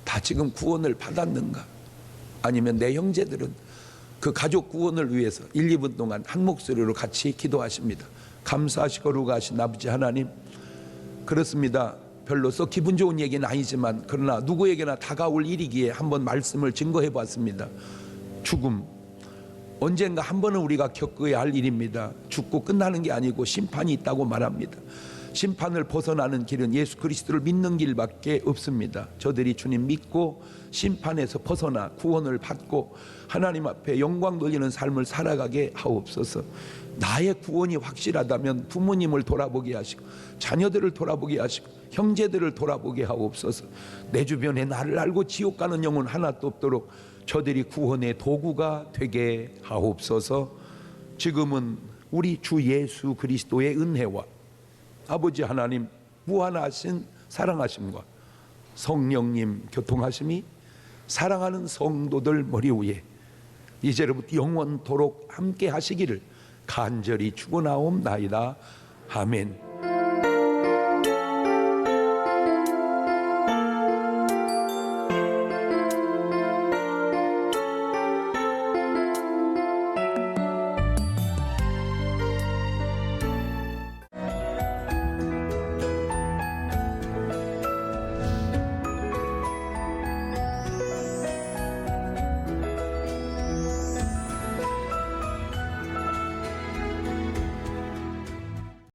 다 지금 구원을 받았는가? 아니면 내 형제들은 그 가족 구원을 위해서 1, 2분 동안 한 목소리로 같이 기도하십니다. 감사하시고 거룩하신 아버지 하나님, 그렇습니다. 별로서 기분 좋은 얘기는 아니지만 그러나 누구에게나 다가올 일이기에 한번 말씀을 증거해 봤습니다. 죽음, 언젠가 한 번은 우리가 겪어야 할 일입니다. 죽고 끝나는 게 아니고 심판이 있다고 말합니다. 심판을 벗어나는 길은 예수 그리스도를 믿는 길밖에 없습니다. 저들이 주님 믿고 심판에서 벗어나 구원을 받고 하나님 앞에 영광 돌리는 삶을 살아가게 하옵소서. 나의 구원이 확실하다면 부모님을 돌아보게 하시고 자녀들을 돌아보게 하시고 형제들을 돌아보게 하옵소서. 내 주변에 나를 알고 지옥 가는 영혼 하나도 없도록 저들이 구원의 도구가 되게 하옵소서. 지금은 우리 주 예수 그리스도의 은혜와 아버지 하나님 무한하신 사랑하심과 성령님 교통하심이 사랑하는 성도들 머리 위에 이제로부터 영원토록 함께 하시기를 간절히 축원하옵나이다. 아멘.